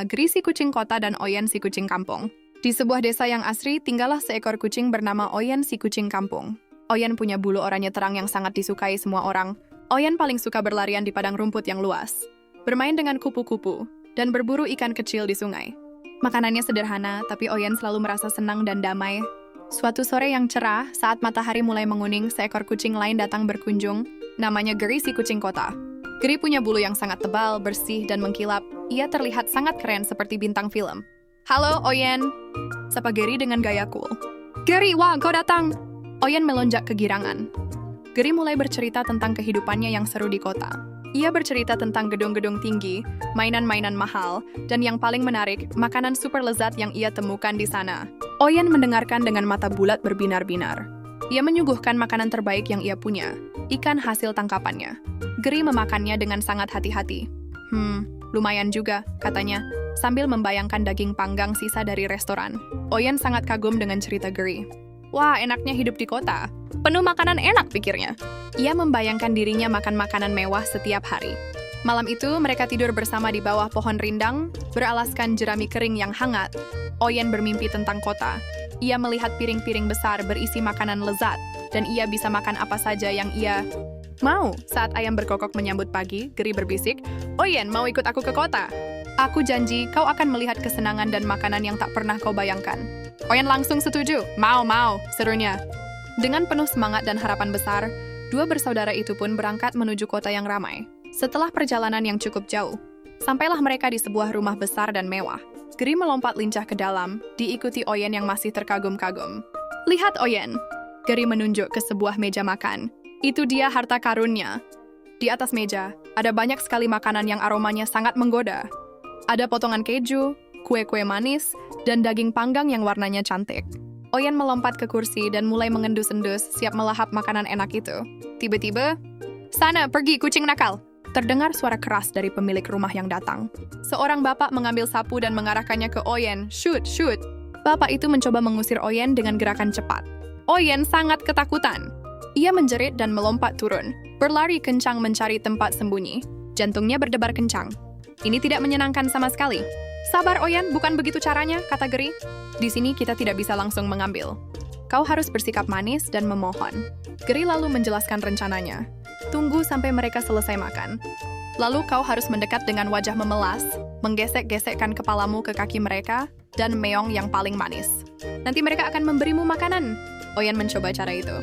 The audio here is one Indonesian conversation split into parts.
Geri si kucing kota dan Oyen si kucing kampung. Di sebuah desa yang asri, tinggallah seekor kucing bernama Oyen si kucing kampung. Oyen punya bulu oranye terang yang sangat disukai semua orang. Oyen paling suka berlarian di padang rumput yang luas, bermain dengan kupu-kupu, dan berburu ikan kecil di sungai. Makanannya sederhana, tapi Oyen selalu merasa senang dan damai. Suatu sore yang cerah, saat matahari mulai menguning, seekor kucing lain datang berkunjung. Namanya Geri si kucing kota. Geri punya bulu yang sangat tebal, bersih, dan mengkilap. Ia terlihat sangat keren seperti bintang film. "Halo, Oyen," sapa Geri dengan gaya cool. "Geri, wah, kau datang!" Oyen melonjak kegirangan. Geri mulai bercerita tentang kehidupannya yang seru di kota. Ia bercerita tentang gedung-gedung tinggi, mainan-mainan mahal, dan yang paling menarik, makanan super lezat yang ia temukan di sana. Oyen mendengarkan dengan mata bulat berbinar-binar. Ia menyuguhkan makanan terbaik yang ia punya, ikan hasil tangkapannya. Geri memakannya dengan sangat hati-hati. Lumayan juga, katanya, sambil membayangkan daging panggang sisa dari restoran. Oyen sangat kagum dengan cerita Geri. Wah, enaknya hidup di kota. Penuh makanan enak, pikirnya. Ia membayangkan dirinya makan makanan mewah setiap hari. Malam itu, mereka tidur bersama di bawah pohon rindang, beralaskan jerami kering yang hangat. Oyen bermimpi tentang kota. Ia melihat piring-piring besar berisi makanan lezat, dan ia bisa makan apa saja yang ia mau. Saat ayam berkokok menyambut pagi, Geri berbisik, "Oyen, mau ikut aku ke kota? Aku janji kau akan melihat kesenangan dan makanan yang tak pernah kau bayangkan." Oyen langsung setuju. Mau, serunya. Dengan penuh semangat dan harapan besar, dua bersaudara itu pun berangkat menuju kota yang ramai. Setelah perjalanan yang cukup jauh, sampailah mereka di sebuah rumah besar dan mewah. Geri melompat lincah ke dalam, diikuti Oyen yang masih terkagum-kagum. "Lihat, Oyen." Geri menunjuk ke sebuah meja makan. Itu dia harta karunnya. Di atas meja, ada banyak sekali makanan yang aromanya sangat menggoda. Ada potongan keju, kue-kue manis, dan daging panggang yang warnanya cantik. Oyen melompat ke kursi dan mulai mengendus-endus, siap melahap makanan enak itu. Tiba-tiba, "Sana, pergi, kucing nakal!" Terdengar suara keras dari pemilik rumah yang datang. Seorang bapak mengambil sapu dan mengarahkannya ke Oyen. "Shoot, shoot!" Bapak itu mencoba mengusir Oyen dengan gerakan cepat. Oyen sangat ketakutan. Ia menjerit dan melompat turun, berlari kencang mencari tempat sembunyi. Jantungnya berdebar kencang. Ini tidak menyenangkan sama sekali. "Sabar, Oyen, bukan begitu caranya," kata Geri. "Di sini kita tidak bisa langsung mengambil. Kau harus bersikap manis dan memohon." Geri lalu menjelaskan rencananya. "Tunggu sampai mereka selesai makan. Lalu kau harus mendekat dengan wajah memelas, menggesek-gesekkan kepalamu ke kaki mereka, dan meong yang paling manis. Nanti mereka akan memberimu makanan." Oyen mencoba cara itu.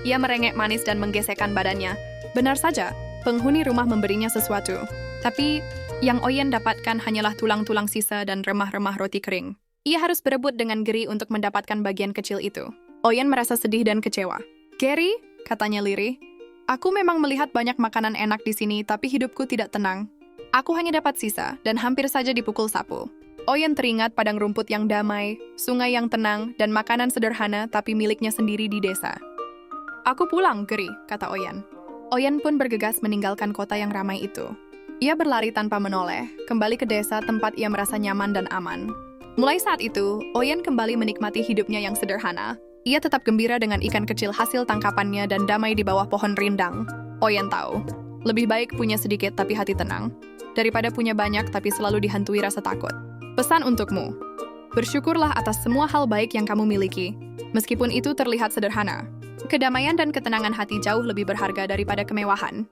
Ia merengek manis dan menggesekkan badannya. Benar saja, penghuni rumah memberinya sesuatu. Tapi, yang Oyen dapatkan hanyalah tulang-tulang sisa dan remah-remah roti kering. Ia harus berebut dengan Geri untuk mendapatkan bagian kecil itu. Oyen merasa sedih dan kecewa. "Geri," katanya lirih, "aku memang melihat banyak makanan enak di sini, tapi hidupku tidak tenang. Aku hanya dapat sisa, dan hampir saja dipukul sapu." Oyen teringat padang rumput yang damai, sungai yang tenang, dan makanan sederhana tapi miliknya sendiri di desa. "Aku pulang, Geri," kata Oyen. Oyen pun bergegas meninggalkan kota yang ramai itu. Ia berlari tanpa menoleh, kembali ke desa tempat ia merasa nyaman dan aman. Mulai saat itu, Oyen kembali menikmati hidupnya yang sederhana. Ia tetap gembira dengan ikan kecil hasil tangkapannya dan damai di bawah pohon rindang. Oyen tahu, lebih baik punya sedikit tapi hati tenang, daripada punya banyak tapi selalu dihantui rasa takut. Pesan untukmu, bersyukurlah atas semua hal baik yang kamu miliki, meskipun itu terlihat sederhana. Kedamaian dan ketenangan hati jauh lebih berharga daripada kemewahan.